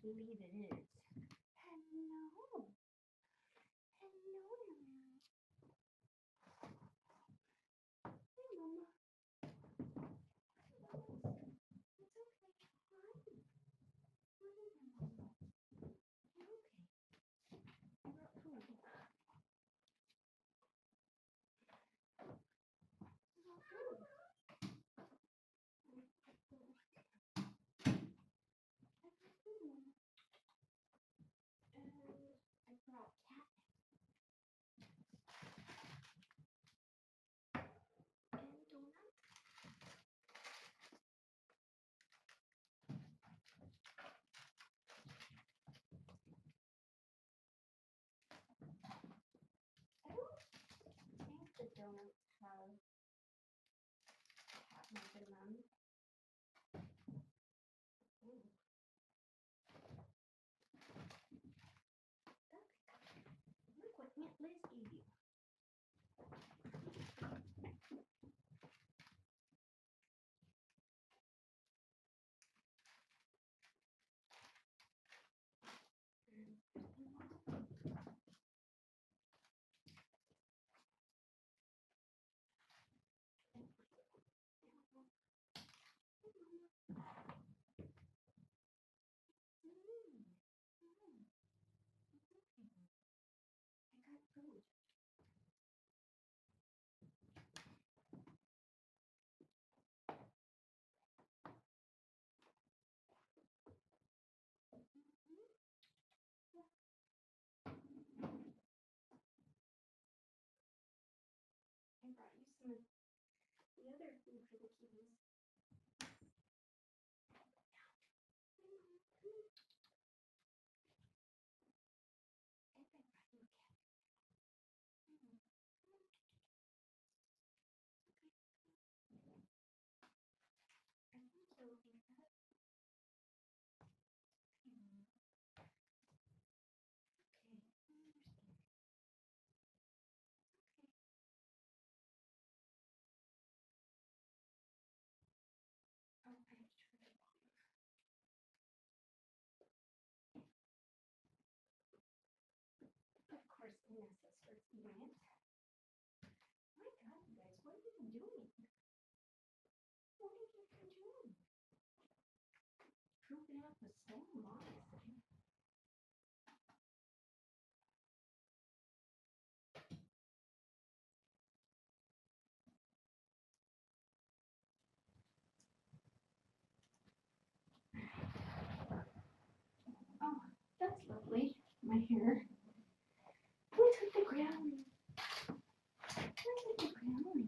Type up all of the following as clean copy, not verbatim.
believe it is. Hello. Hello, Nana. Hey, Mama. It's okay. Hi. What is it, Mama? You're okay. I brought food. I brought food. And I brought cat and donut. I don't think the donuts have catnip in them. Ooh. Look what Aunt Liz gave you. I got food. I brought you some of the other food for the kitties. And I brought you a cat. I think you'll eat that. Okay. Okay. Oh, I have to try the bottom. Of course, Inessa starts eating it. My God, you guys, what are you doing? What are you doing? Pooping out the same box. Oh, that's lovely. My hair. Who took the growling? Who took the growling?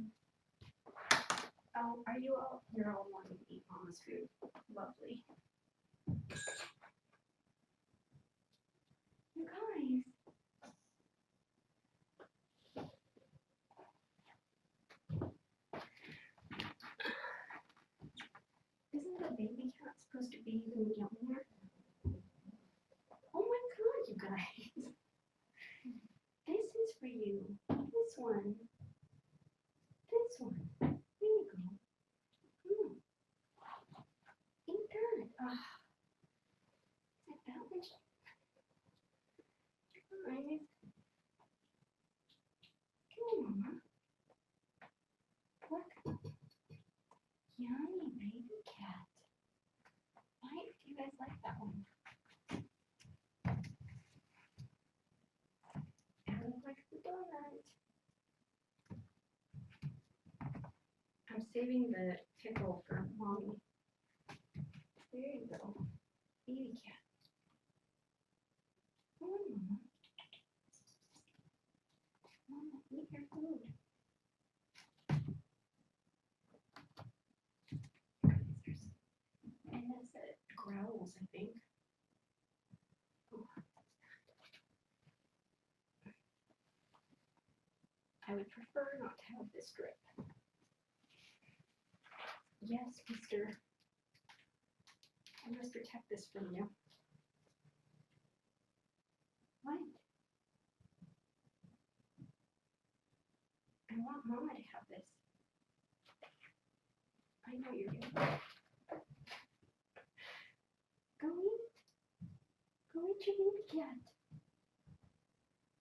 Oh, are you all? You're all wanting to eat Mama's food. Lovely. You guys. Isn't the baby cat supposed to be even younger? Oh my God, you guys. This is for you. This one. This one. There you go. Ain't that? Like that much. Guys. Come on, Mama. Look. Yummy baby cat. Right? Do you guys like that one? I look like the donut. I'm saving the pickle for Mommy. There you go. Baby cat. Come on, Mama. Mama, eat your food. And that's it. Growls, I think. Oh. I would prefer not to have this drip. Yes, mister. I must protect this from you. What? I want Mama to have this. I know you're doing it. Go eat it. cat.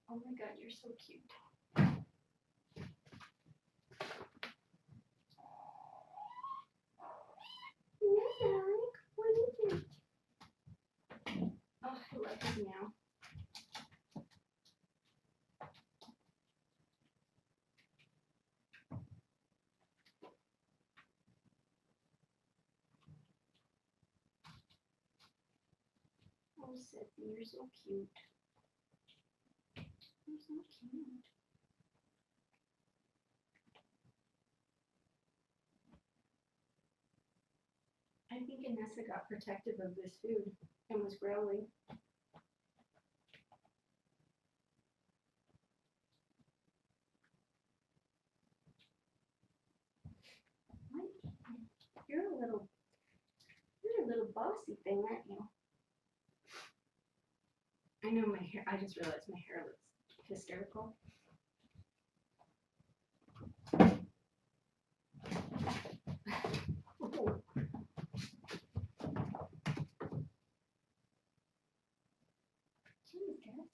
Oh my god, you're so cute. Yeah, Alek, what is it? Oh, I love his meow. Oh, Sissy, you're so cute. You're so cute. I think Inessa got protective of this food and was growling. What? You're a little bossy thing, aren't you? I know my hair, I just realized my hair looks hysterical. Oh. Jesus.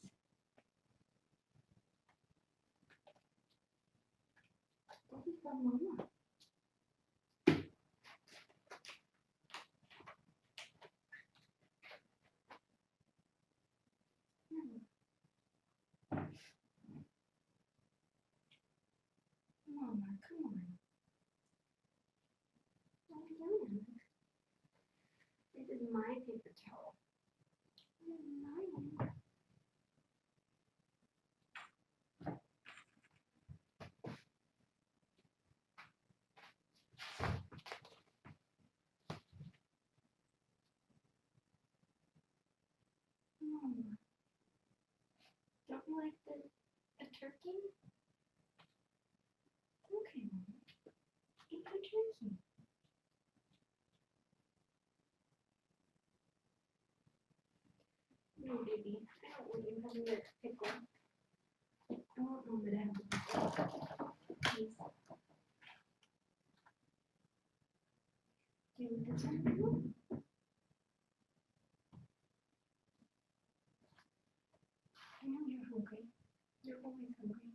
This is from Mama. Mama, come on. What are you doing? This is my paper towel. This is mine. Mama. Don't you like the turkey? Okay, Mama. Eat the turkey. No, baby. I don't want you having the pickle. I want Mama to have the pickle. Please. Do you want this one? I know you're hungry. You're always hungry.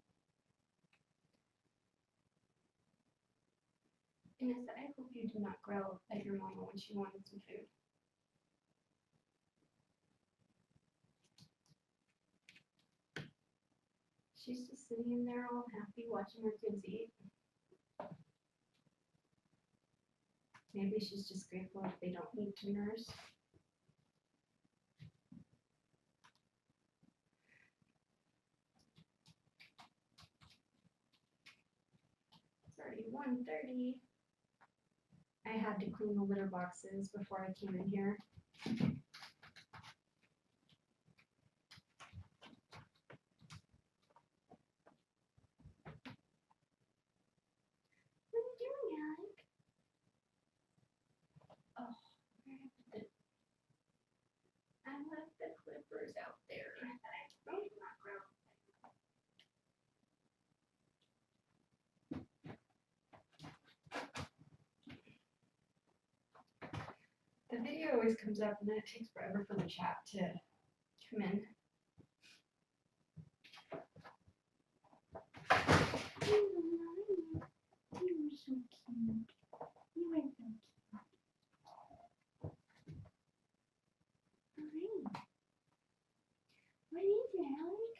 Inessa, I hope you do not growl at your mama when she wanted some food. She's just sitting in there all happy watching her kids eat. Maybe she's just grateful if they don't need to nurse. It's already 1:30. I had to clean the litter boxes before I came in here. What are you doing, Alek? Oh, I left the clippers out there. Oh, not grow. The video always comes up and then it takes forever for the chat to come in. You are so cute. You are so cute. Alright. What is it, Alek?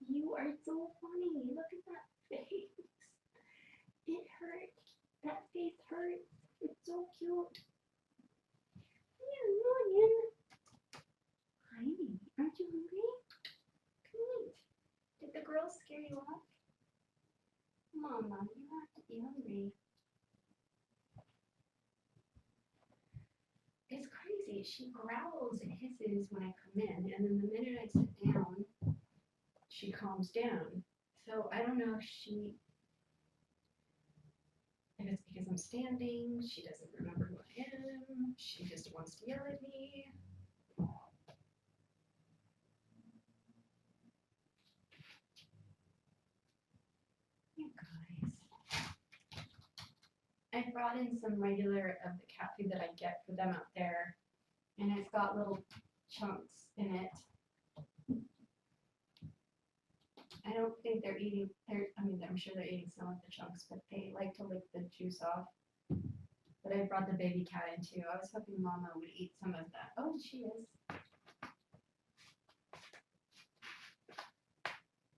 You are so funny. Look at that face. It hurts. That face hurts. It's so cute. Yeah, Ryan. Hi, aren't you hungry? Come eat. Did the girls scare you off? Mama, you have to be hungry. It's crazy. She growls and hisses when I come in, and then the minute I sit down, she calms down. So I don't know if it's because I'm standing, she doesn't remember who I am, she just wants to yell at me. You guys. I brought in some regular of the cat food that I get for them out there, and it's got little chunks in it. I don't think they're eating, I mean, I'm sure they're eating some of the chunks, but they like to lick the juice off. But I brought the baby cat in too. I was hoping Mama would eat some of that. Oh, she is.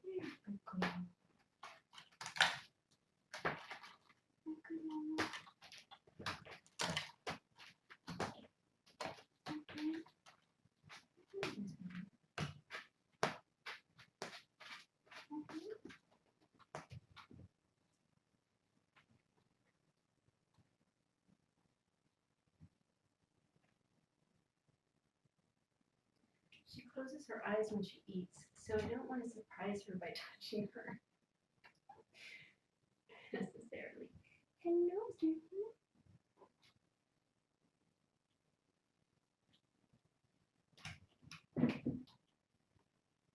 You're a good girl. Good Mama. Okay. She closes her eyes when she eats, so I don't want to surprise her by touching her necessarily. Hello, Susan.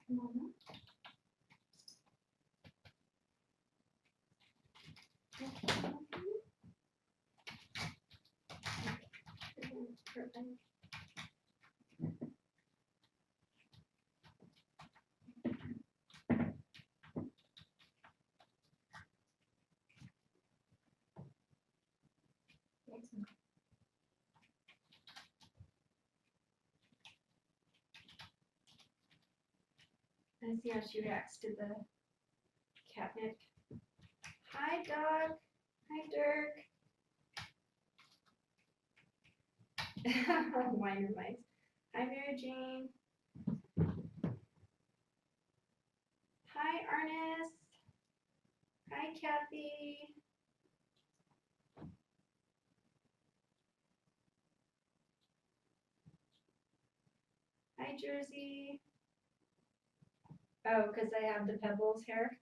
Mama. And see how she reacts to the catnip. Hi, dog. Hi, Dirk. Whiner mice. Hi, Mary Jane. Hi, Ernest. Hi, Kathy. Hi, Jersey. Oh, because I have the Pebbles hair.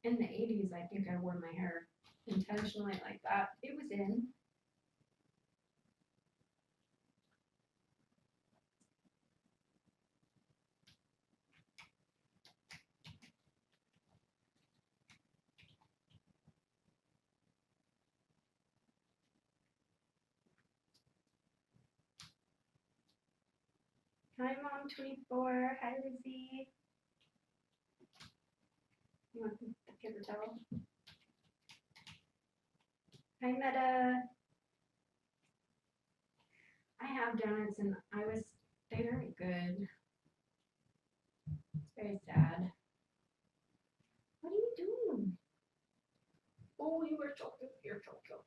In the 80s, I think I wore my hair intentionally like that. It was in. Hi, Mom 24. Hi, Lizzie. You want the paper towel? Hi, Meta. I have donuts and they weren't good. It's very sad. What are you doing? Oh, you were so cute. You're so cute.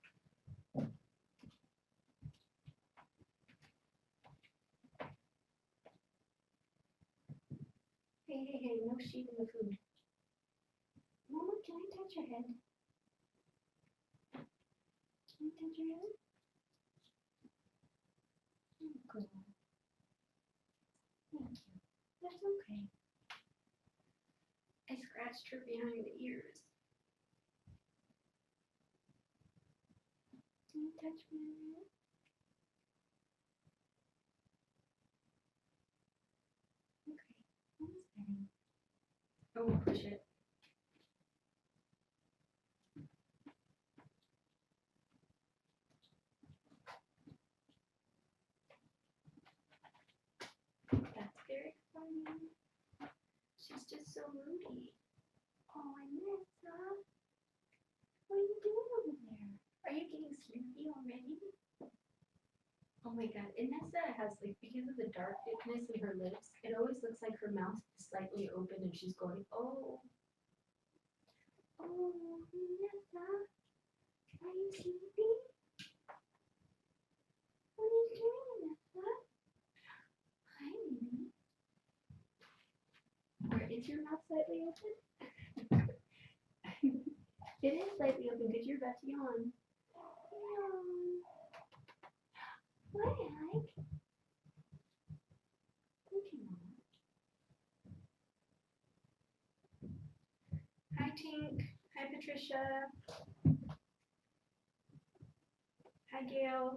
Hey, no sheep in the food. Mama, can I touch your head? Can I touch your head? Oh, good. Thank you. That's okay. I scratched her behind the ears. Can you touch me on your head? Okay. Almost petting. Oh, push it. That's very funny. She's just so moody. Oh, Inessa. What are you doing over there? Are you getting sleepy already? Oh my god, Inessa has because of the darkness in her lips, it always looks like her mouth is slightly open and she's going, oh. Oh, Inessa. Are you sleepy? What are you doing, Inessa? Hi, baby. Or is your mouth slightly open? It is slightly open because you're about to yawn. What, Alek? Okay, Mama. Hi, Tink. Hi, Patricia. Hi, Gail.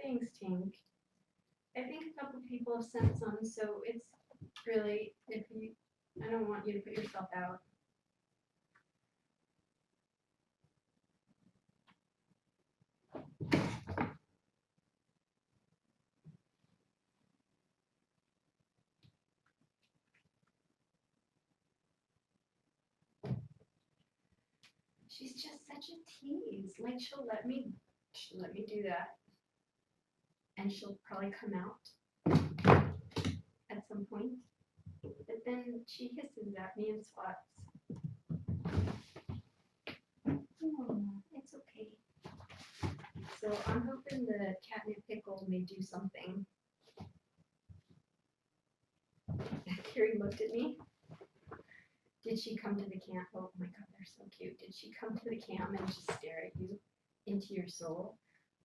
thanks, Tink. I think a couple people have sent some, so it's really, if you, I don't want you to put yourself out. She's just such a tease. Like she'll let me do that. And she'll probably come out at some point. But then she hisses at me and swats. Oh, it's okay. So I'm hoping the catnip pickle may do something. Kiri looked at me. Did she come to the camp? Oh my god, they're so cute. Did she come to the camp and just stare at you into your soul?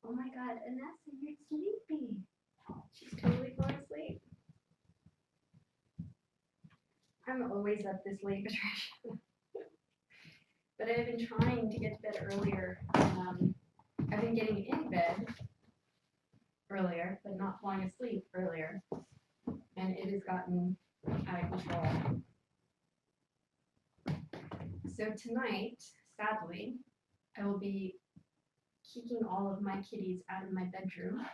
Oh my god, Inessa, you're sleepy. She's totally falling asleep. I'm always up this late, Patricia. But I've been trying to get to bed earlier. I've been getting in bed earlier, but not falling asleep earlier. And it has gotten out of control. So tonight, sadly, I will be kicking all of my kitties out of my bedroom.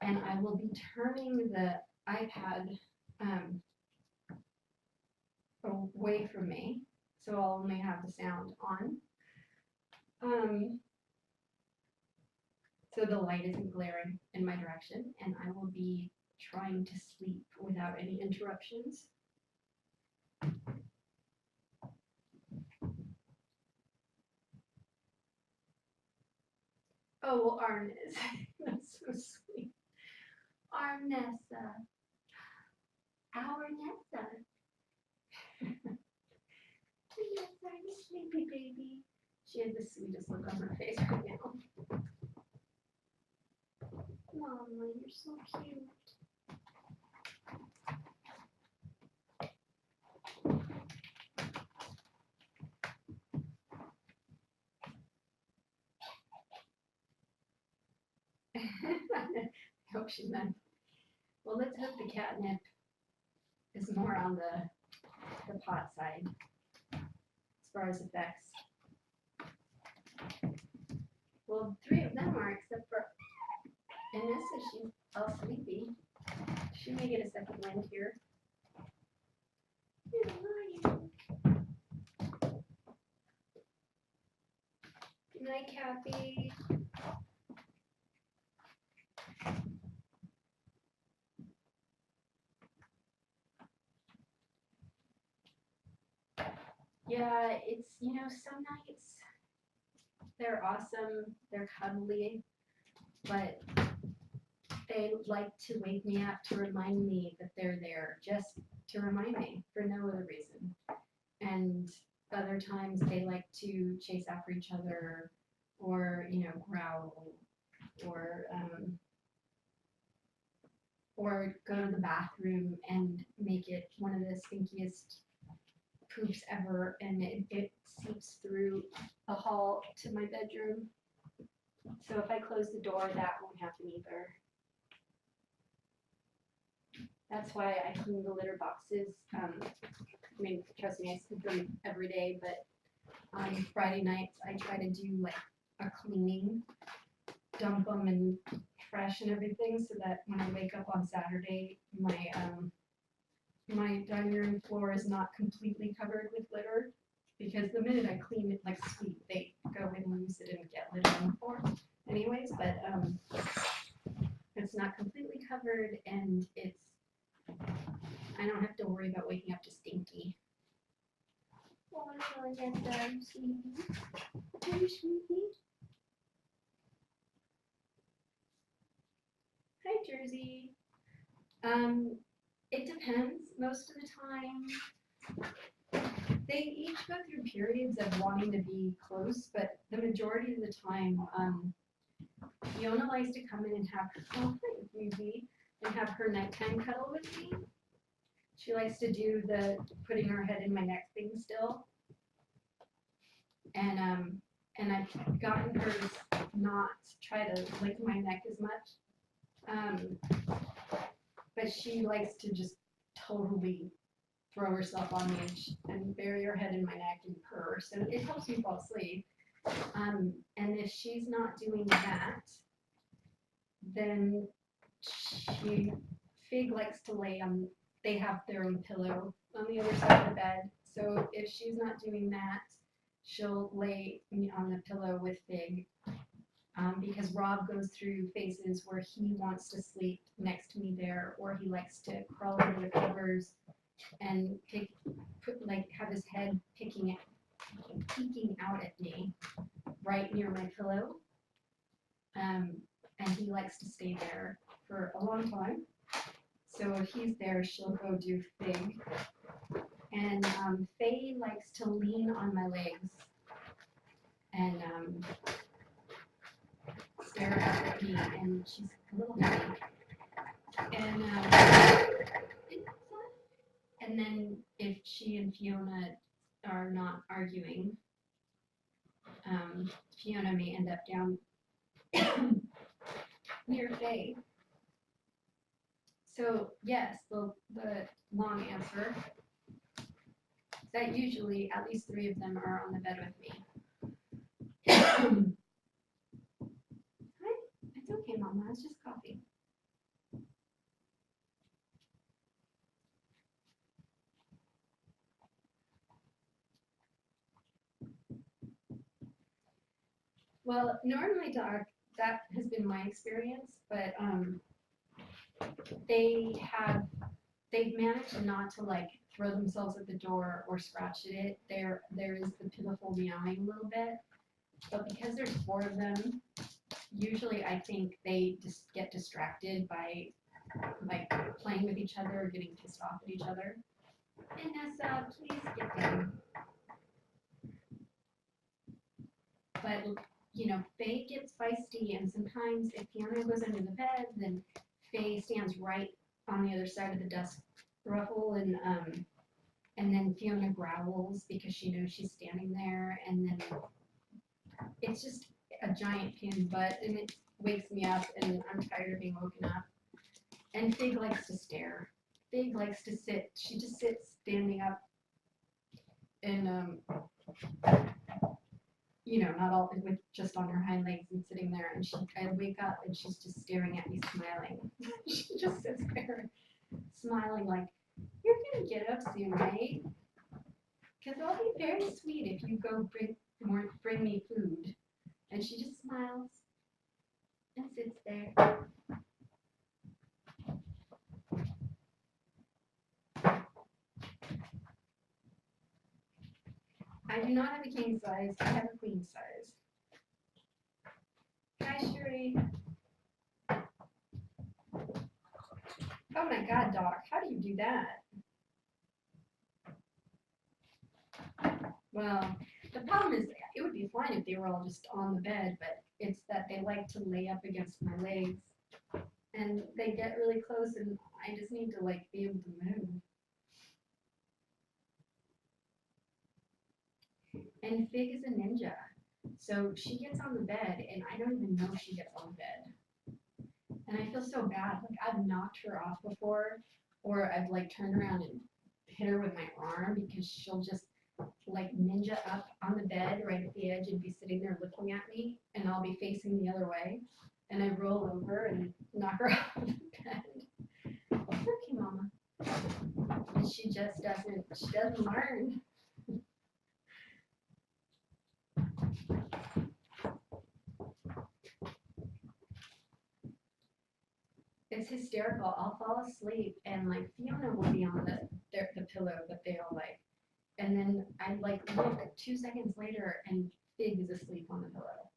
And I will be turning the iPad away from me. So I'll only have the sound on. So the light isn't glaring in my direction, and I will be trying to sleep without any interruptions. Oh, well, Arnes. That's so sweet. Arnessa. Our Nessa. Yes, are you sleepy, baby? She has the sweetest look on her face right now. Mama, you're so cute. I hope she's not. Well, let's hope the catnip is more on the pot side as far as effects. Well, 3 of them are, except for Inessa. She's all sleepy. She may get a second wind here. Good night, Kathy. Yeah, it's, you know, some nights they're awesome, they're cuddly, but they like to wake me up to remind me that they're there, just to remind me for no other reason. And other times they like to chase after each other, or, you know, growl, or go to the bathroom and make it one of the stinkiest poops ever, and it seeps through the hall to my bedroom. So if I close the door, that won't happen either. That's why I clean the litter boxes. I mean, trust me, I sweep them every day, but on Friday nights, I try to do like a cleaning, dump them and freshen everything, so that when I wake up on Saturday, my dining room floor is not completely covered with litter, because the minute I clean it like sweep, they go in and use it and get litter on the floor anyways, but it's not completely covered, and I don't have to worry about waking up to stinky. Oh, no, yes, I'm sleepy. Are you sleepy? Hi, Jersey. It depends. Most of the time, they each go through periods of wanting to be close, but the majority of the time, Fiona likes to come in and have her nighttime cuddle with me. She likes to do the putting her head in my neck thing still, and and I've gotten her to not try to lick my neck as much. But she likes to just totally throw herself on me and bury her head in my neck and purr. So it helps me fall asleep. And if she's not doing that, then Fig likes to lay on, they have their own pillow on the other side of the bed. So if she's not doing that, she'll lay me on the pillow with Fig. Because Rob goes through phases where he wants to sleep next to me there, or he likes to crawl under the covers and have his head peeking out at me right near my pillow. And he likes to stay there for a long time. So if he's there, she'll go do Fig. And Faye likes to lean on my legs and stare up at me, and she's a little heavy. And then if she and Fiona are not arguing, Fiona may end up down near Faye. So yes, the long answer is that usually at least 3 of them are on the bed with me. Hi, it's okay, Mama. It's just coffee. Well, normally, Doc, that has been my experience, but they've managed not to like throw themselves at the door or scratch at it. There is the pitiful meowing a little bit, but because there's 4 of them, usually I think they just get distracted by like playing with each other or getting pissed off at each other. Inessa, please get down. But you know, Faye gets feisty, and sometimes if Fiona goes under the bed, then Faye stands right on the other side of the dust ruffle, and then Fiona growls because she knows she's standing there, and then it's just a giant pain in the butt, and it wakes me up, and I'm tired of being woken up. And Fig likes to stare. Fig likes to sit. She just sits standing up, and you know, not all with just on her hind legs and sitting there. And I wake up and she's just staring at me, smiling. She just sits there, smiling like, "You're gonna get up soon, right? Because I'll be very sweet if you go bring me food." And she just smiles and sits there. I do not have a king size. I have a queen size. Hi, Sherry. Oh my God, Doc, how do you do that? Well, the problem is it would be fine if they were all just on the bed, but it's that they like to lay up against my legs, and they get really close, and I just need to like be able to move. And Fig is a ninja, so she gets on the bed, and I don't even know she gets on the bed. And I feel so bad. Like, I've knocked her off before, or I've like turned around and hit her with my arm because she'll just like ninja up on the bed right at the edge and be sitting there looking at me, and I'll be facing the other way, and I roll over and knock her off the bed. It's okay, Mama. And she doesn't learn. It's hysterical. I'll fall asleep and like Fiona will be on the pillow that they all like. And then I like look 2 seconds later and Fig is asleep on the pillow.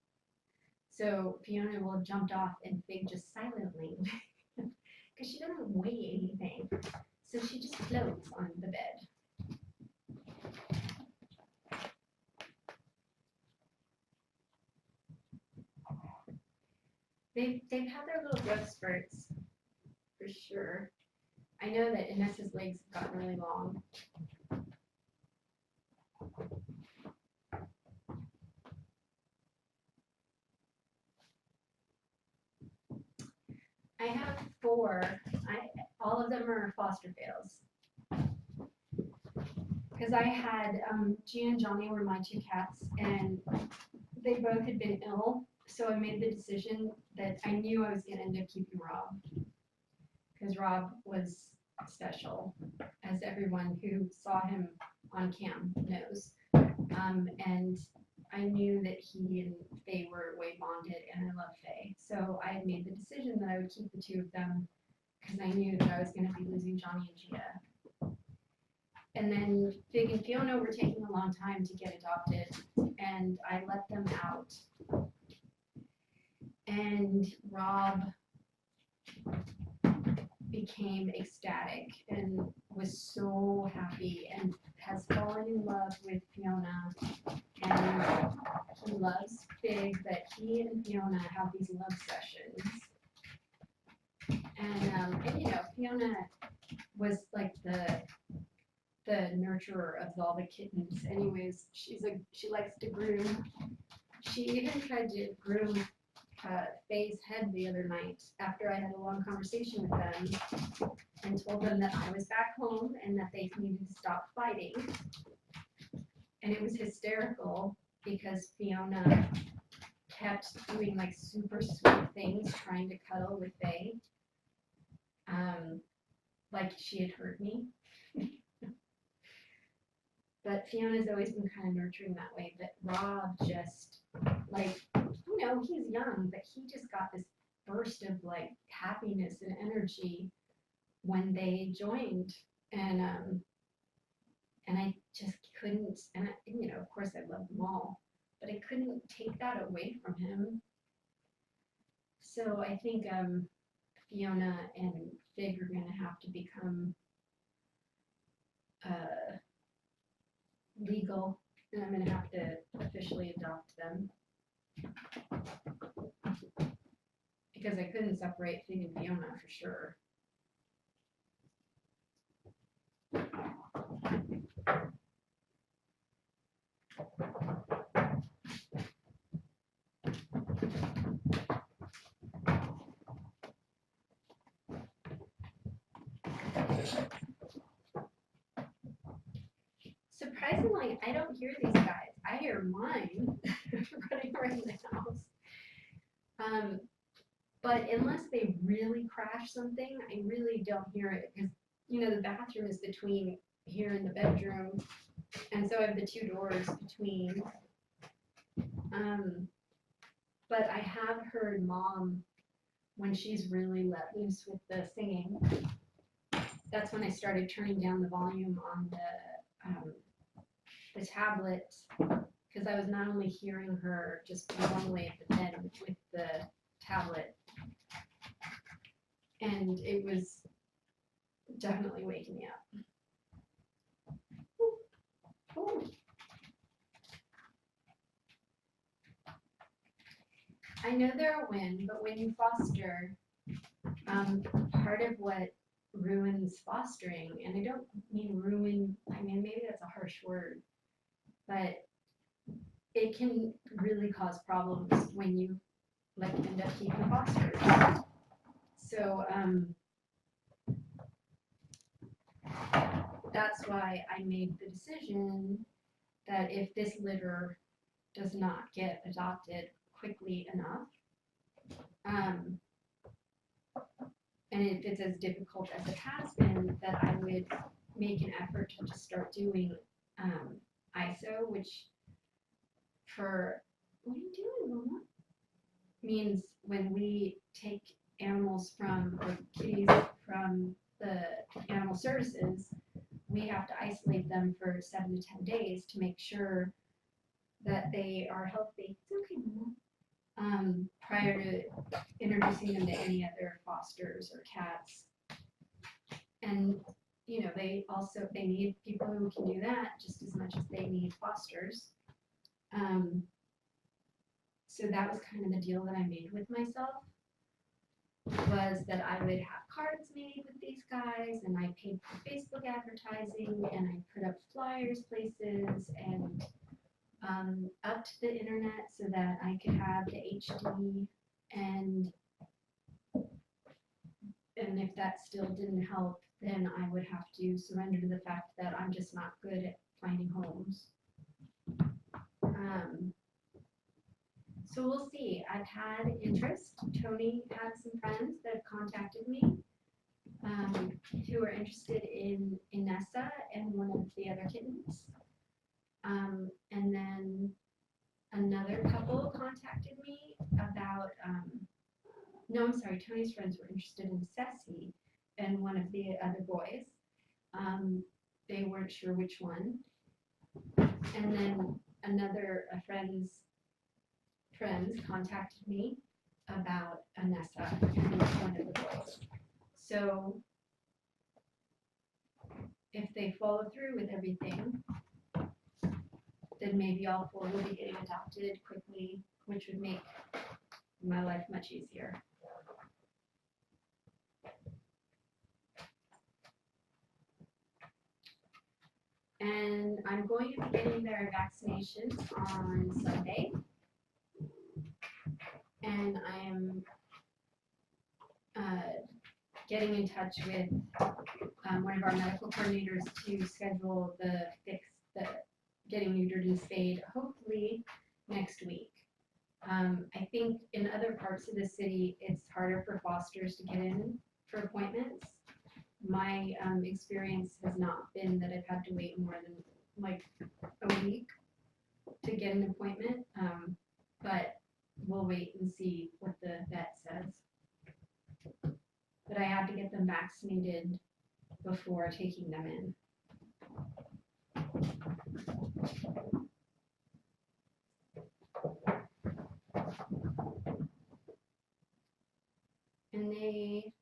So Fiona will have jumped off and Fig just silently, because she doesn't weigh anything. So she just floats on the bed. They've had their little growth spurts, for sure. I know that Inessa's legs have gotten really long. 4, all of them are foster fails. Because I had, Gina and Johnny were my 2 cats, and they both had been ill, so I made the decision that I knew I was going to end up keeping Rob. Because Rob was special, as everyone who saw him on cam knows. And I knew that he and Faye were way bonded, and I love Faye. So I had made the decision that I would keep the 2 of them, because I knew that I was going to be losing Johnny and Gia. And then Fig and Fiona were taking a long time to get adopted, and I let them out. And Rob became ecstatic and was so happy and has fallen in love with Fiona. And he loves Fig, but he and Fiona have these love sessions. And you know, Fiona was like the nurturer of all the kittens. Anyways, she likes to groom. She even tried to groom Faye's head the other night after I had a long conversation with them and told them that I was back home and that they needed to stop fighting. And it was hysterical because Fiona kept doing like super sweet things, trying to cuddle with Faye, like she had heard me. But Fiona's always been kind of nurturing that way. But Rob just, like, you know, he's young, but he just got this burst of, like, happiness and energy when they joined. And I just couldn't, and you know, of course I love them all, but I couldn't take that away from him. So I think Fiona and Fig are going to have to become legal, and I'm going to have to officially adopt them because I couldn't separate Fig and Fiona for sure. Surprisingly, I don't hear these guys. I hear mine running around the house. But unless they really crash something, I really don't hear it because, you know, the bathroom is between here and the bedroom, and so I have the 2 doors between. But I have heard Mom when she's really let loose with the singing. That's when I started turning down the volume on the tablet, because I was not only hearing her just normally at the bed with the tablet, and it was definitely waking me up. Ooh. I know they're a win, but when you foster, part of what ruins fostering, and I don't mean ruin, I mean maybe that's a harsh word, but it can really cause problems when you like end up keeping fosters. So that's why I made the decision that if this litter does not get adopted quickly enough, and if it's as difficult as it has been, that I would make an effort to just start doing ISO, which for, what are you doing, Mama? Means when we take animals from, or kitties from the animal services, we have to isolate them for 7 to 10 days to make sure that they are healthy. It's okay, Mama. Prior to introducing them to any other fosters or cats. And, you know, they need people who can do that just as much as they need fosters. So that was kind of the deal that I made with myself, was that I would have cards made with these guys, and I paid for Facebook advertising, and I put up flyers places, and up to the internet so that I could have the HD, and if that still didn't help, then I would have to surrender to the fact that I'm just not good at finding homes. So we'll see. I've had interest. Tony had some friends that have contacted me who are interested in Inessa and one of the other kittens. And then another couple contacted me about, no, I'm sorry, Tony's friends were interested in Ceci and one of the other boys. They weren't sure which one. And then another friend's friends contacted me about Inessa and one of the boys. So if they follow through with everything, then maybe all four will be getting adopted quickly, which would make my life much easier. And I'm going to be getting their vaccinations on Sunday. And I am getting in touch with one of our medical coordinators to schedule the getting neutered and spayed, hopefully next week. I think in other parts of the city, it's harder for fosters to get in for appointments. My experience has not been that I've had to wait more than like a week to get an appointment, but we'll wait and see what the vet says. But I had to get them vaccinated before taking them in. And they,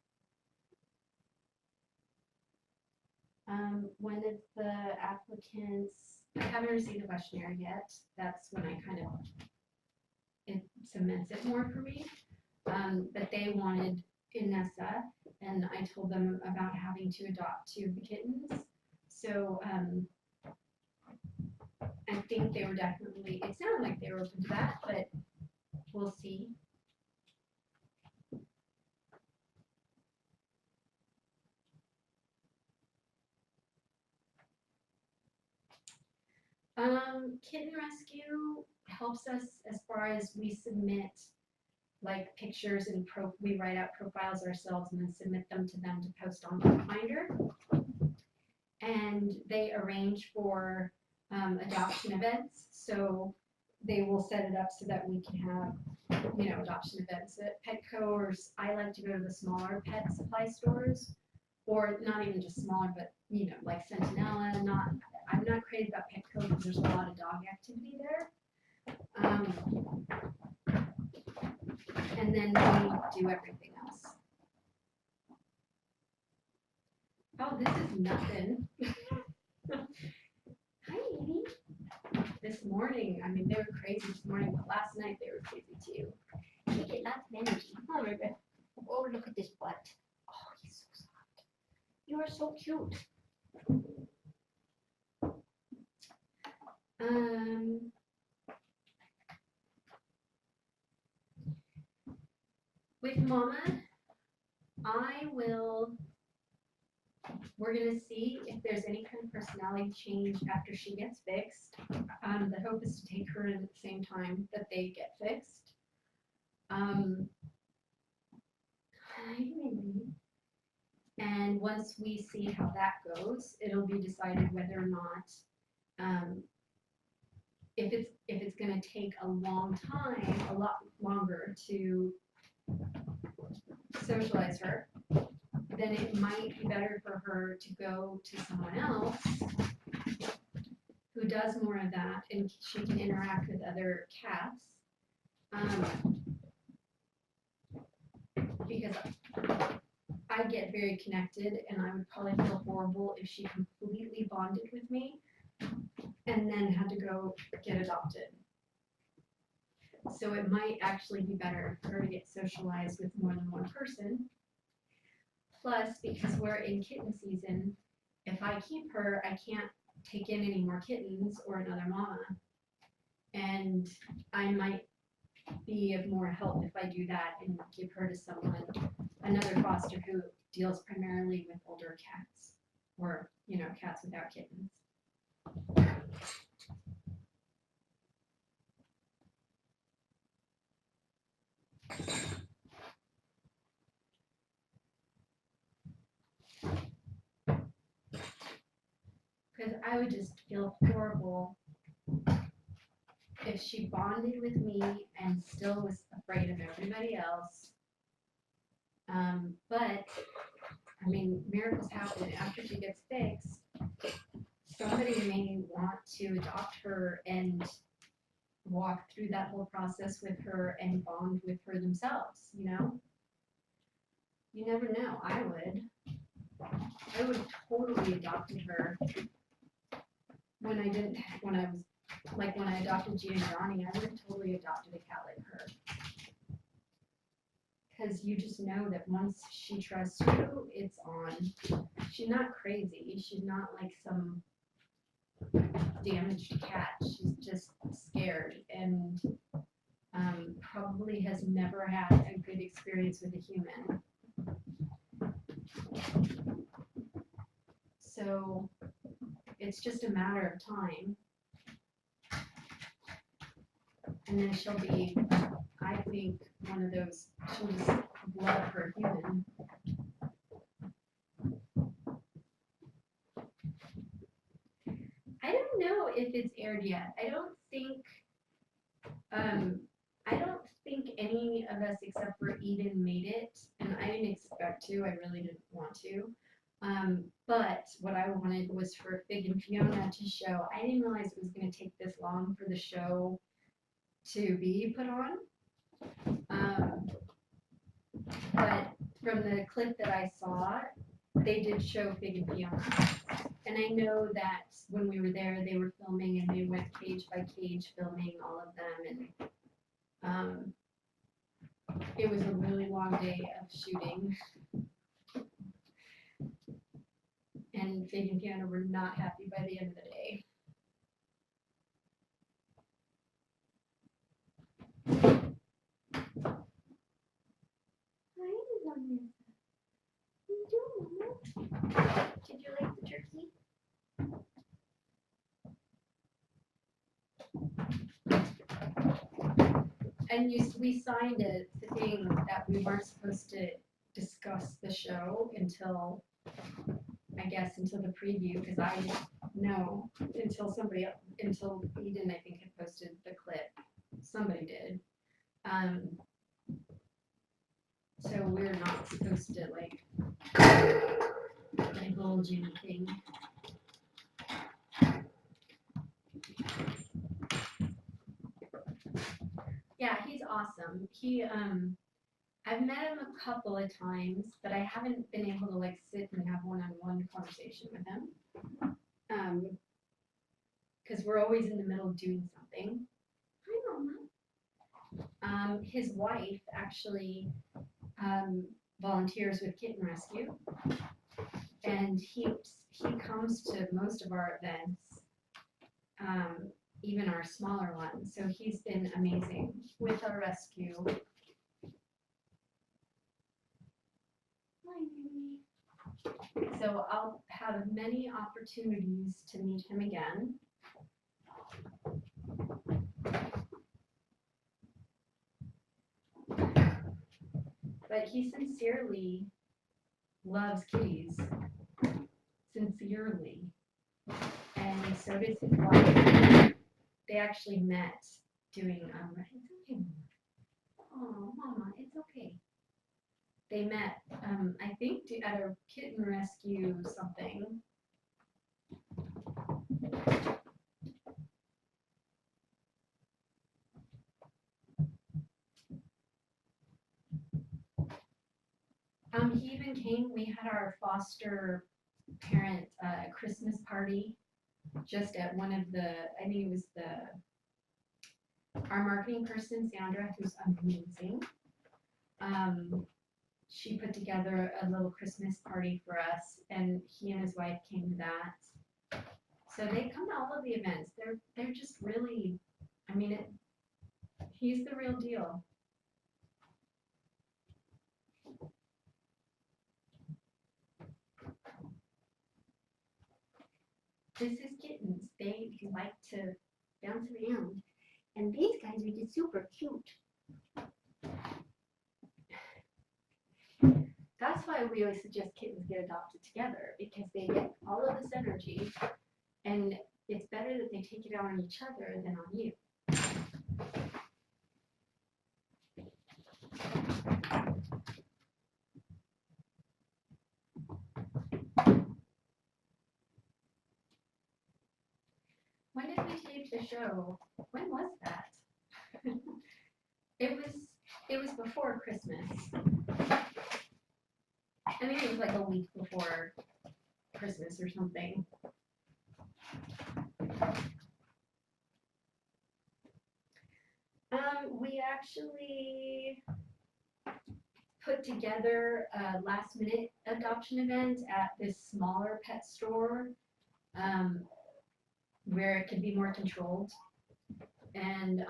one of the applicants, I haven't received a questionnaire yet. That's when I kind of, it cements it more for me. But they wanted Inessa, and I told them about having to adopt two of the kittens. So I think they were definitely, it sounded like they were open to that, but we'll see. Kitten Rescue helps us as far as we submit like pictures and we write out profiles ourselves and then submit them to them to post on Finder. And they arrange for adoption events. So they will set it up so that we can have, you know, adoption events at Petco, or I like to go to the smaller pet supply stores, or not even just smaller, but you know, like Sentinella. I'm not crazy about Petco because there's a lot of dog activity there. And then we do everything else. Oh, this is nothing. Hi, Edie. This morning, I mean, they were crazy this morning, but last night they were crazy too. You get lots of energy. Oh, baby. Oh, look at this butt. Oh, he's so soft. You are so cute. With Mama, we're gonna see if there's any kind of personality change after she gets fixed. The hope is to take her in at the same time that they get fixed. And once we see how that goes, it'll be decided whether or not, if it's gonna take a long time, a lot longer to socialize her, then it might be better for her to go to someone else who does more of that and she can interact with other cats. Because I get very connected and I would probably feel horrible if she completely bonded with me and then had to go get adopted. So it might actually be better for her to get socialized with more than one person. Plus, because we're in kitten season, if I keep her, I can't take in any more kittens or another mama. And I might be of more help if I do that and give her to someone, another foster who deals primarily with older cats, or, cats without kittens. Because I would just feel horrible if she bonded with me and still was afraid of everybody else. But, I mean, miracles happen after she gets fixed. Somebody may want to adopt her and walk through that whole process with her and bond with her themselves, You never know. I would have totally adopted her when I adopted Gia and Johnny. I would have totally adopted a cat like her. Because you just know that once she trusts you, it's on. She's not crazy. She's not like some damaged cat. She's just scared and probably has never had a good experience with a human. So it's just a matter of time. And then she'll be, I think, one of those, she'll just love her human. I don't know if it's aired yet. I don't think any of us except for Eden made it, and I didn't expect to. I really didn't want to. But what I wanted was for Fig and Fiona to show. I didn't realize it was going to take this long for the show to be put on. But from the clip that I saw, they did show Fig and Fiona. And I know that when we were there, they were filming and they went cage by cage filming all of them. And it was a really long day of shooting. And Fig and Fiona were not happy by the end of the day. Hi, Inessa. What are you doing, Mama? Did you like the turkey? And we signed a thing that we weren't supposed to discuss the show until the preview, because I didn't know until Eden, I think, had posted the clip. Somebody did. So we're not supposed to divulge anything. Yeah, he's awesome. I've met him a couple of times, but I haven't been able to sit and have one-on-one conversation with him. Because we're always in the middle of doing something. Hi, Mama. His wife actually volunteers with Kitten Rescue, and he comes to most of our events, even our smaller ones. So he's been amazing with our rescue. So I'll have many opportunities to meet him again. But he sincerely loves kitties. Sincerely. And so does his wife. They actually met doing, it's okay, Mama. Oh, Mama, it's okay. They met, I think, at a kitten rescue something. He even came, we had our foster parent Christmas party just at one of the, I think it was our marketing person, Sandra, who's amazing. She put together a little Christmas party for us, and he and his wife came to that. So they come to all of the events. They're just really, he's the real deal. This is Kittens. They like to bounce around. And these guys are just super cute. That's why we always suggest kittens get adopted together, because they get all of this energy, and it's better that they take it out on each other than on you. When did we tape the show? When was that? It was before Christmas. I think it was like a week before Christmas or something. We actually put together a last minute adoption event at this smaller pet store where it could be more controlled. And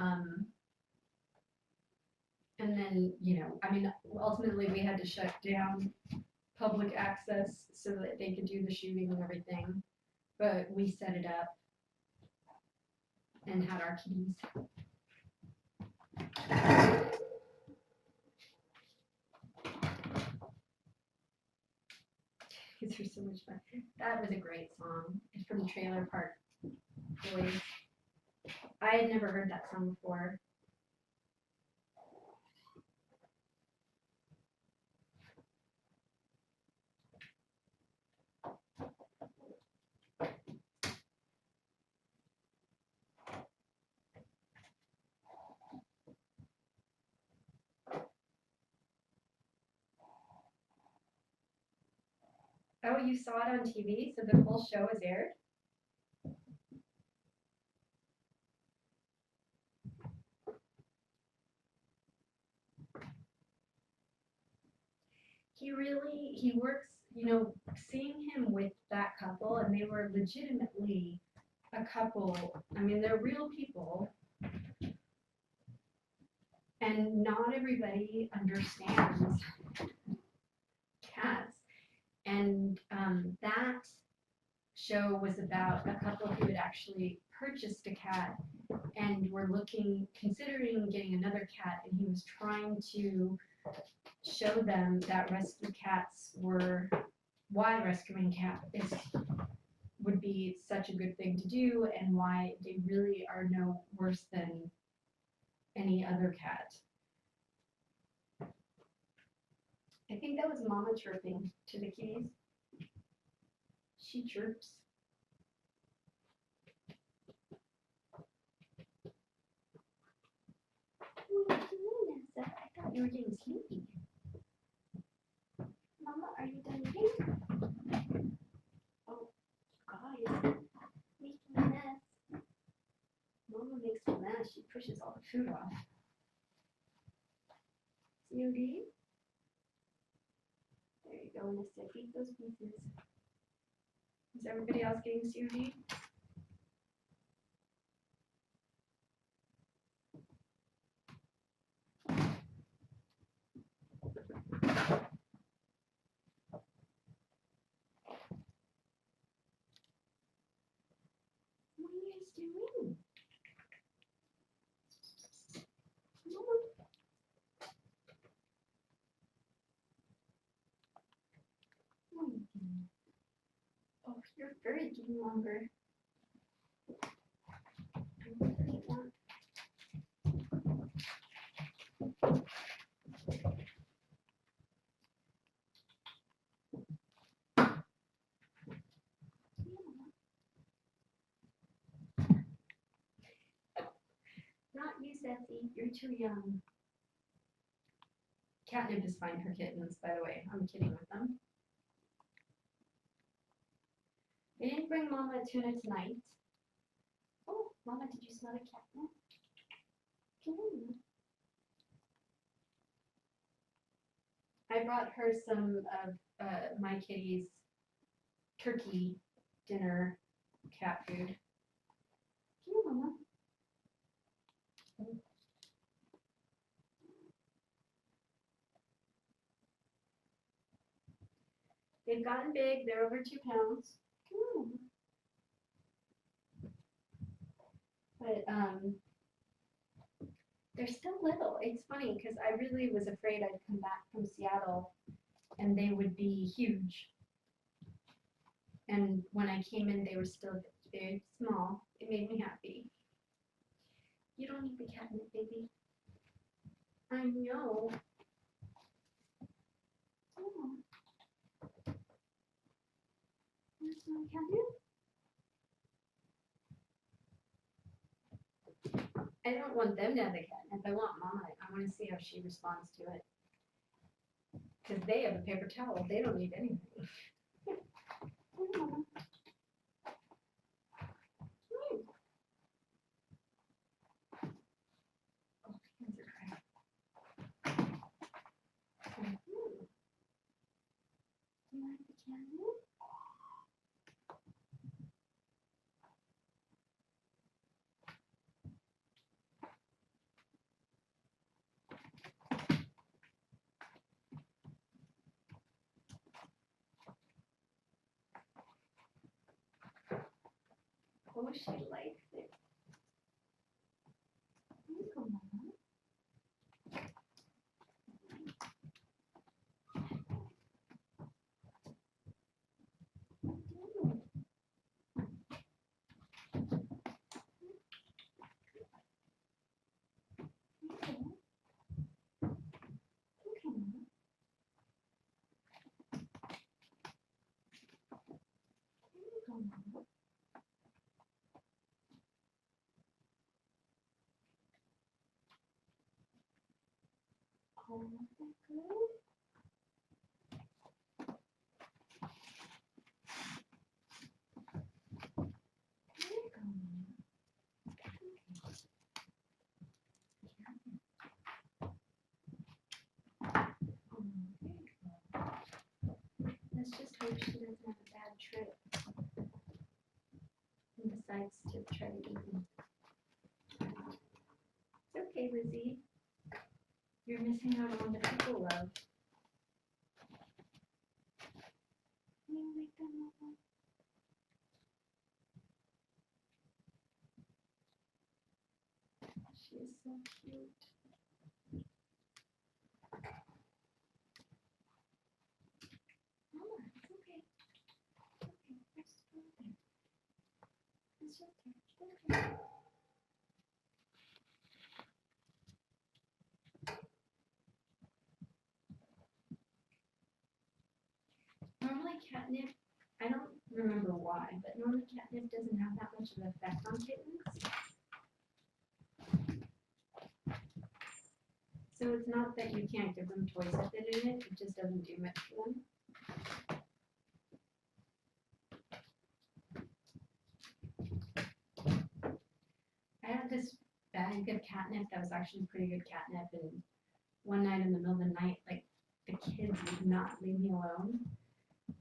then, you know, I mean, ultimately we had to shut down public access so that they could do the shooting and everything. But we set it up and had our kitties. These are so much fun. That was a great song. It's from Trailer Park Boys. I had never heard that song before. Oh, you saw it on TV, so the full show is aired? He works, you know, seeing him with that couple, and they were legitimately a couple. I mean, they're real people. And not everybody understands cats. And that show was about a couple who had actually purchased a cat and were considering getting another cat, and he was trying to show them that rescue cats why rescuing cats would be such a good thing to do, and why they really are no worse than any other cat. I think that was Mama chirping to the kitties. She chirps. What are you doing, Inessa? I thought you were getting sleepy. Mama, are you done eating? Oh, guys, making a mess. Mama makes a mess. She pushes all the food off. COD? There you go, Inessa. Eat those pieces. Is everybody else getting COD? What are you guys doing? Oh, your fur is getting longer. I really want. Not you, Ceci. You're too young. Catnip is fine for kittens, by the way. I'm kidding with them. They didn't bring Mama a tuna tonight. Oh, Mama, did you smell the catnip? I brought her some of my kitty's turkey dinner cat food. Come on, Mama. They've gotten big. They're over 2 pounds. Come on. But they're still little. It's funny because I really was afraid I'd come back from Seattle and they would be huge. And when I came in, they were still very small. It made me happy. You don't need the catnip, baby. I know. Oh. Where's my catnip? I don't want them to have the catnip. I want Mama. I want to see how she responds to it. Because they have a paper towel. They don't need anything. Mama. Oh, hands are dry. You like the catnip? Oh, she likes it. Here you go, Mama. Oh, is that good? Here you go, Mama. Oh, there you go. Let's just hope she doesn't have a bad trip. And decides to try to eat them. It's okay, Lizzie. You're missing out on the people love. You like that, Mama? She is so cute. Mama, it's okay. It's okay. Let's just go there. It's just okay. Normally catnip, I don't remember why, but normally catnip doesn't have that much of an effect on kittens. So it's not that you can't give them toys with it in it, it just doesn't do much for them. I had this bag of catnip that was actually pretty good catnip, and one night in the middle of the night, like, the kids would not leave me alone.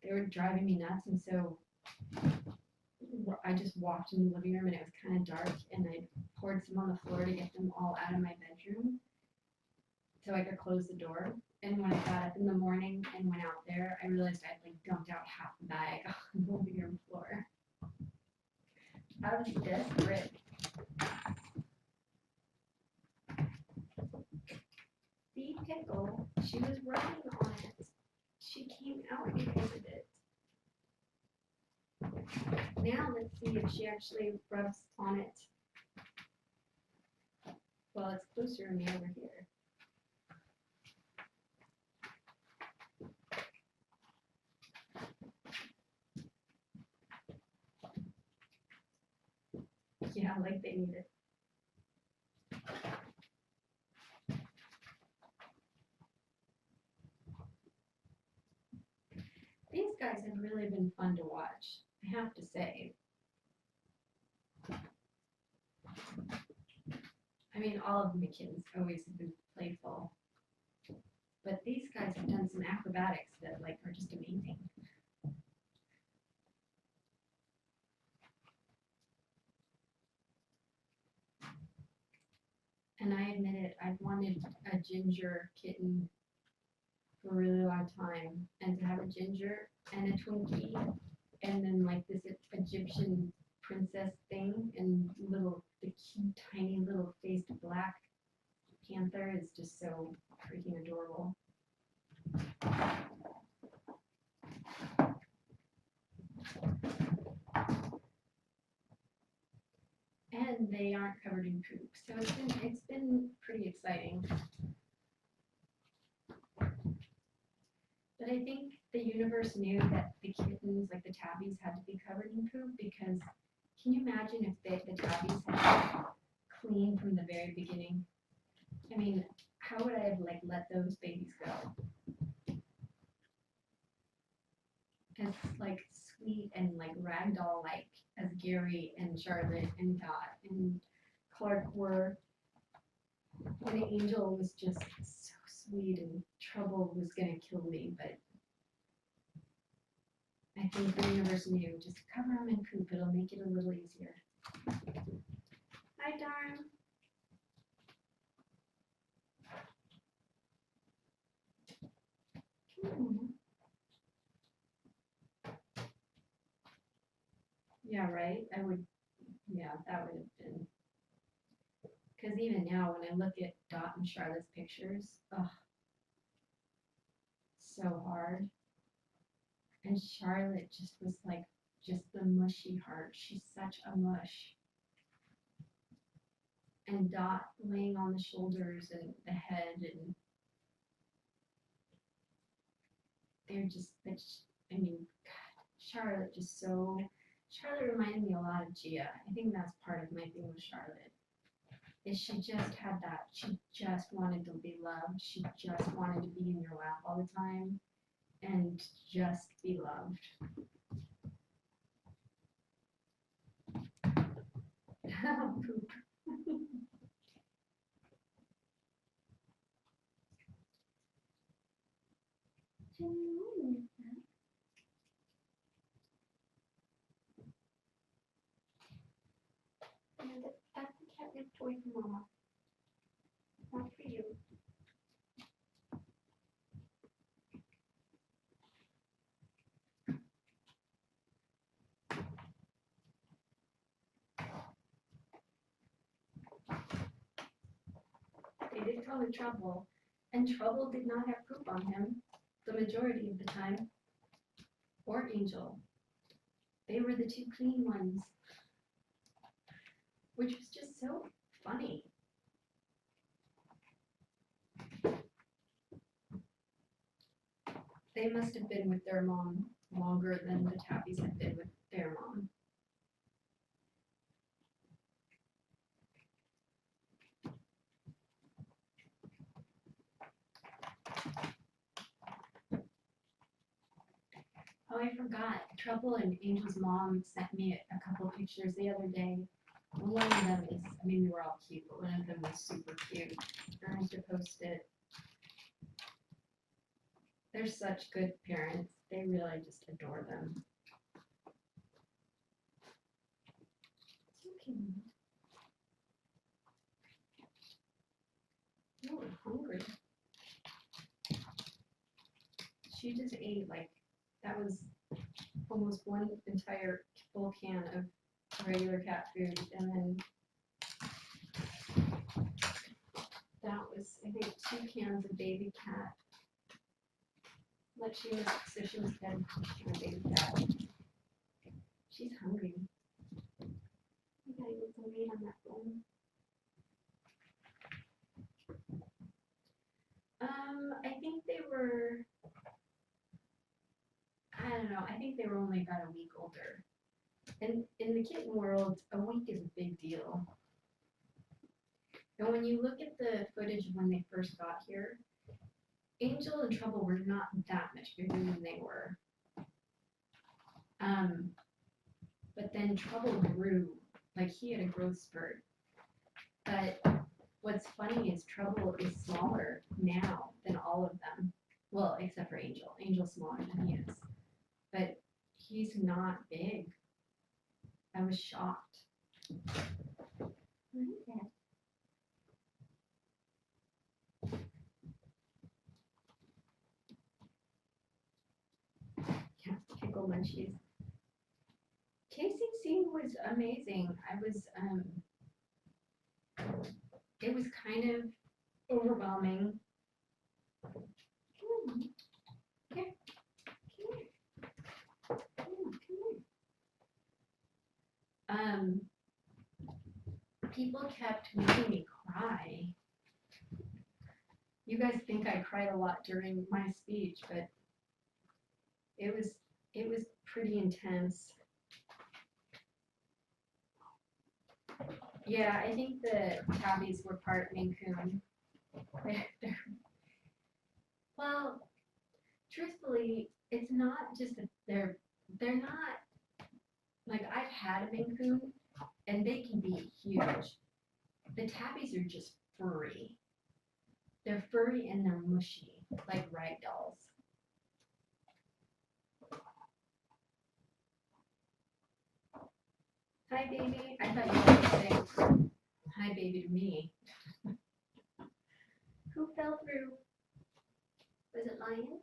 They were driving me nuts, and so I just walked in the living room and it was kind of dark, and I poured some on the floor to get them all out of my bedroom so I could close the door. And when I got up in the morning and went out there, I realized I'd like dumped out half the bag on the living room floor. I was desperate. See, Pickle, she was rubbing on it. She came out because of it. Now let's see if she actually rubs on it. Well, it's closer to me over here. Yeah, like they need it. These guys have really been fun to watch, I have to say. I mean, all of my kittens always have been playful. But these guys have done some acrobatics that like are just amazing. And I admit it, I've wanted a ginger kitten for a really long time, and to have a ginger and a Twinkie, and then like this Egyptian princess thing, and the cute, tiny little faced black panther is just so freaking adorable. And they aren't covered in poop, so it's been pretty exciting. But I think the universe knew that the kittens, like the tabbies, had to be covered in poop, because can you imagine if the tabbies had been clean from the very beginning? I mean, how would I have let those babies go? As sweet and ragdoll as Gary and Charlotte and Dot and Clark were, when Angel was just so sweet and Trouble was gonna kill me, but I think the universe knew, just cover them in poop, it'll make it a little easier. Hi, Darn. Yeah, right? That would have been, because even now when I look at Dot and Charlotte's pictures, ugh, so hard. And Charlotte just was just the mushy heart. She's such a mush. And Dot laying on the shoulders and the head, and they're just, I mean, God, Charlotte reminded me a lot of Gia. I think that's part of my thing with Charlotte. Is she just had that, she just wanted to be loved. She just wanted to be in your lap all the time and just be loved. Poop. And that's the catnip toy for Mama. Not for you. They did call it Trouble, and Trouble did not have poop on him the majority of the time, or Angel. They were the two clean ones, which was just so funny. They must have been with their mom longer than the Tabbies had been with their mom. Oh, I forgot. Trouble and Angel's mom sent me a couple of pictures the other day. One of them is, I mean, they were all cute, but one of them was super cute. I have to post it. They're such good parents. They really just adore them. Okay. Oh, I'm hungry. She just ate that was almost one entire full can of regular cat food, and then that was, I think, 2 cans of baby cat. She was fed a baby cat. She's hungry. You gotta get some meat on that bone. I think they were, I don't know, I think they were only about a week older. And in the kitten world, a week is a big deal. And when you look at the footage of when they first got here, Angel and Trouble were not that much bigger than they were. But then Trouble grew, he had a growth spurt. But what's funny is Trouble is smaller now than all of them. Well, except for Angel. Angel's smaller than he is. But he's not big. I was shocked. What is that? Yeah, pickle munchies. KCC was amazing. It was kind of overwhelming. Come on. Here. Come here. Come on. People kept making me cry. You guys think I cried a lot during my speech, but it was pretty intense. Yeah, I think the tabbies were part Maine Coon. Well, truthfully, it's not just that they're not, like, I've had a Maine Coon and they can be huge. The tabbies are just furry. They're furry and they're mushy, like rag dolls. Hi, baby. I thought you were saying hi, baby, to me. Who fell through? Was it Lion?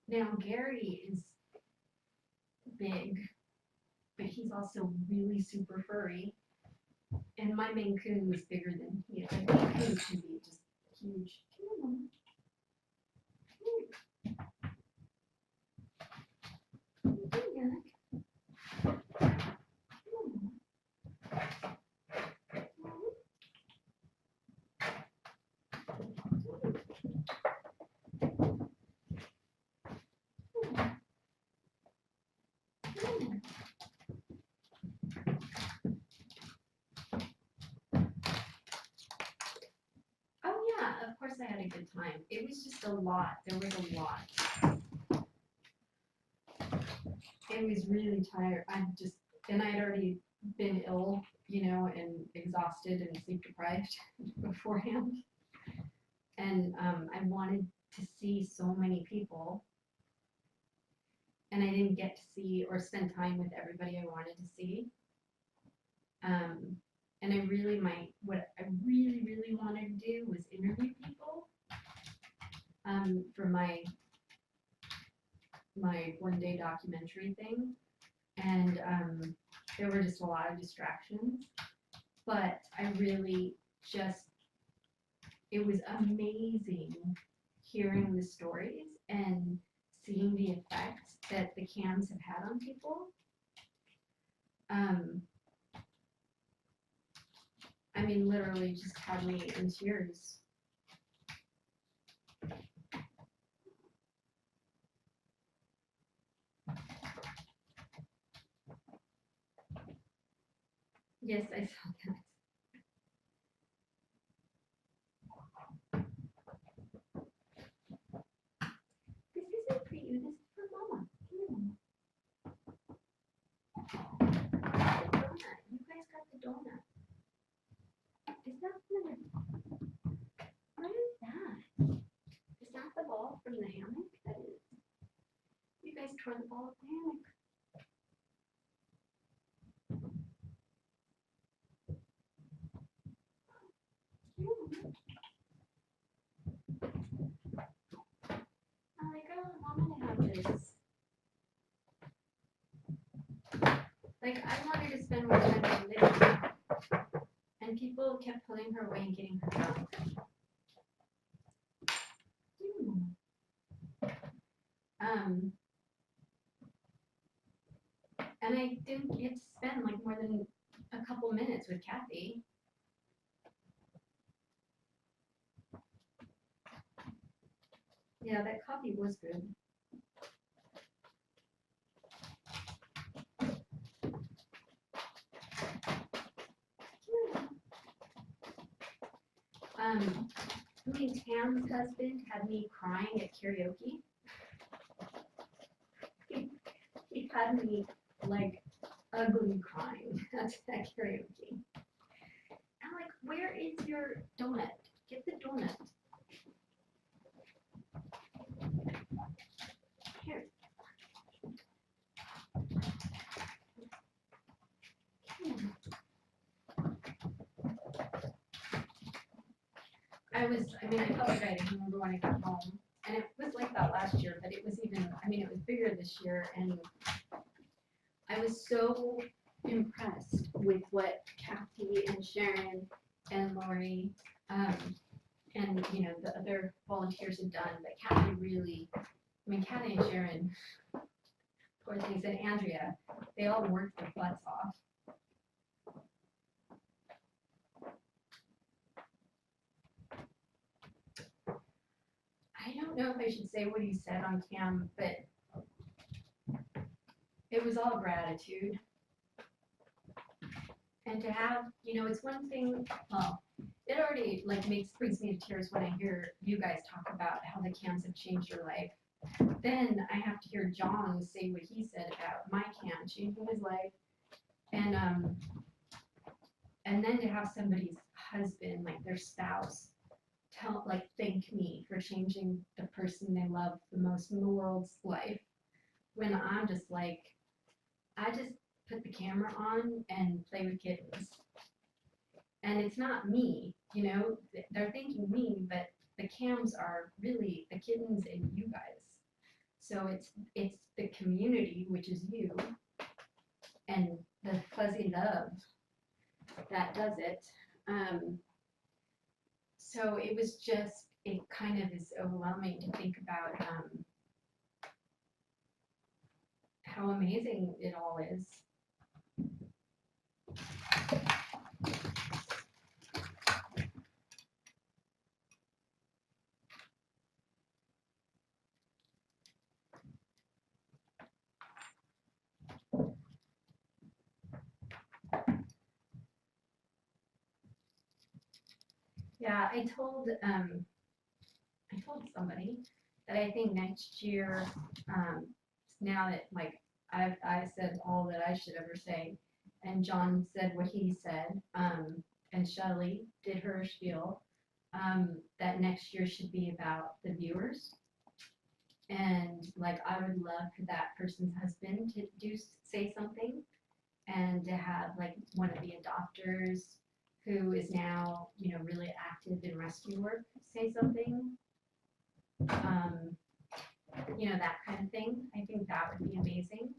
Now, Gary is big, but he's also really super furry. And my Maine Coon was bigger than he is. Like, Maine Coons can be just huge. Come on. Oh yeah, of course I had a good time. It was just a lot. There was a lot. It was really tired. And I had already been ill, and exhausted and sleep deprived beforehand. And I wanted to see so many people. And I didn't get to see or spend time with everybody I wanted to see. And what I really wanted to do was interview people for my one-day documentary thing. And there were just a lot of distractions. But I really it was amazing hearing the stories and seeing the effects that the cams have had on people. I mean, literally just had me in tears. Yes, I saw that. This isn't for you, this is for Mama. The donut. You guys got the donut. Is that what is that? Is that the ball from the hammock? That is. You guys tore the ball of the hammock. I wanted to have this. Like, I wanted to spend more time with Lydia, and people kept pulling her away and getting her drunk. And I didn't get to spend like more than a couple minutes with Kathy. Yeah, that coffee was good. Tam's husband had me crying at karaoke. He had me like ugly crying at karaoke. I'm like, where is your donut? Get the donut. Here. I felt like I had a hangover when I got home, and it was like that last year, but it was even, I mean, it was bigger this year, and I was so impressed with what Kathy and Sharon and Lori, and, you know, the other volunteers had done, but Kathy really, I mean, Kathy and Sharon, poor things, and Andrea, they all worked their butts off. I don't know if I should say what he said on cam, but it was all gratitude. And to have, you know, it's one thing, well, it already like brings me to tears when I hear you guys talk about how the cams have changed your life. Then I have to hear John say what he said about my cam changing his life. And then to have somebody's husband, like their spouse, thank me for changing the person they love the most in the world's life, when I'm just like, I just put the camera on and play with kittens. And it's not me, you know, they're thanking me, but the cams are really the kittens and you guys. So it's the community, which is you, and the fuzzy love that does it. So it was just, it kind of is overwhelming to think about how amazing it all is. Yeah, I told somebody that I think next year, now that like I said all that I should ever say, and John said what he said, and Shelley did her spiel, that next year should be about the viewers. And like I would love for that person's husband to say something, and to have like one of the adopters who is now, you know, really active in rescue work say something. You know, that kind of thing. I think that would be amazing.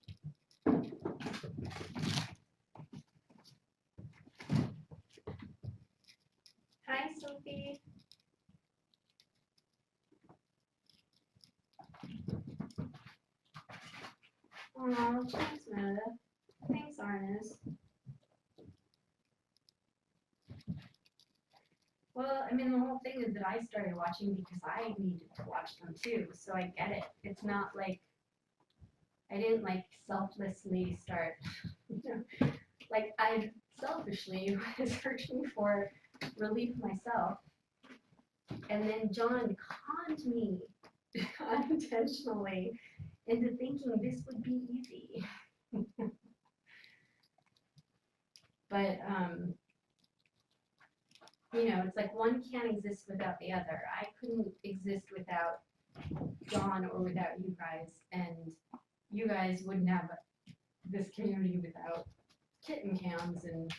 Hi, Sophie. Oh, thanks, Meredith. Thanks, Arnis. Well, I mean, the whole thing is that I started watching because I needed to watch them too, so I get it. It's not like I didn't like selflessly start, you know, like I selfishly was searching for relief myself. And then John conned me unintentionally into thinking this would be easy. But, you know, it's like one can't exist without the other. I couldn't exist without John or without you guys, and you guys wouldn't have this community without kitten cams, and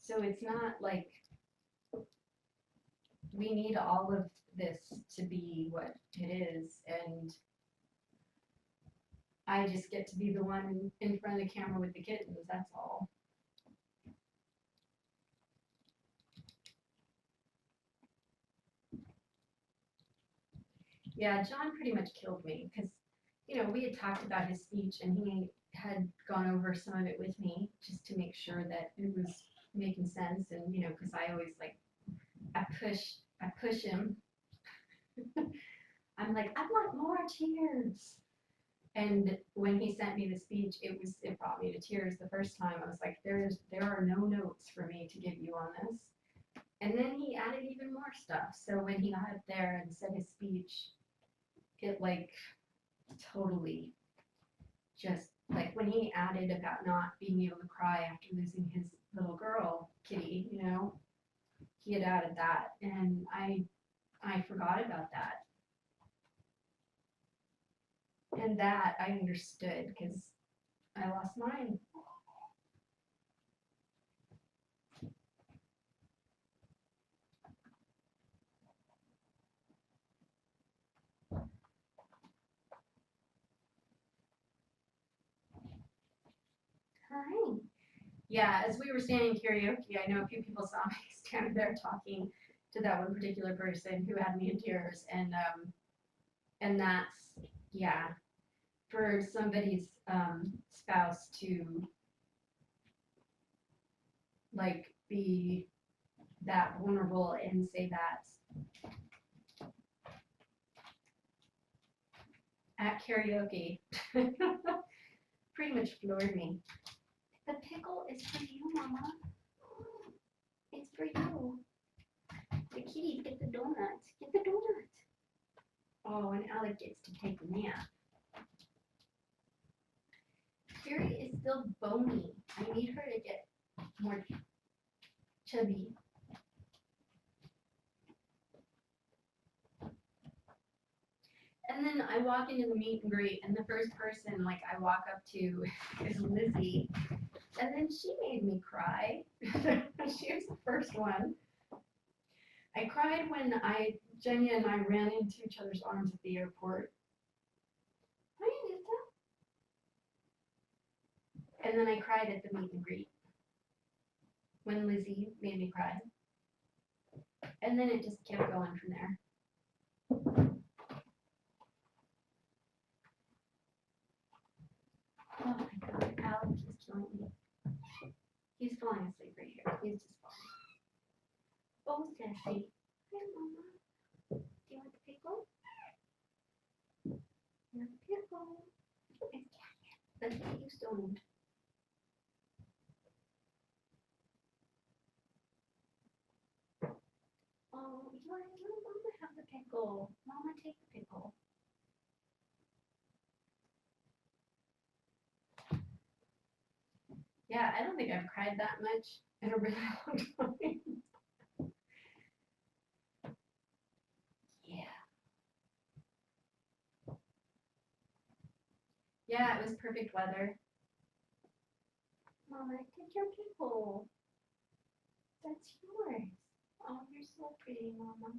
so it's not like we need all of this to be what it is, and I just get to be the one in front of the camera with the kittens, that's all. Yeah, John pretty much killed me because, you know, we had talked about his speech and he had gone over some of it with me just to make sure that it was making sense, and, you know, because I always like, I push him. I'm like, I want more tears. And when he sent me the speech, it brought me to tears the first time. I was like, there are no notes for me to give you on this. And then he added even more stuff. So when he got up there and said his speech, it like totally just like when he added about not being able to cry after losing his little girl, Kitty, you know, he had added that. And I forgot about that. And that I understood because I lost mine. crying. Yeah, as we were standing karaoke, I know a few people saw me standing there talking to that one particular person who had me in tears, and that's, yeah, for somebody's spouse to like be that vulnerable and say that at karaoke pretty much floored me. The pickle is for you, Mama. It's for you. The kitties get the donuts. Get the donuts. Oh, and Alec gets to take a nap. Kiri is still bony. I need her to get more chubby. And then I walk into the meet and greet, and the first person like I walk up to is Lizzie, and then she made me cry. She was the first one. I cried when Jenny and I ran into each other's arms at the airport. Hi, Inessa. And then I cried at the meet and greet when Lizzie made me cry. And then it just kept going from there. Oh my god, Alec is killing me. He's falling asleep right here. He's just falling. Oh, Sassy. Hi, Mama. Do you want the pickle? You want the pickle? Let's get you stoned. Oh, you want to let Mama have the pickle. Mama, take the pickle. Yeah, I don't think I've cried that much in a really long time. Yeah. Yeah, it was perfect weather. Mama, take your pickle. That's yours. Oh, you're so pretty, Mama.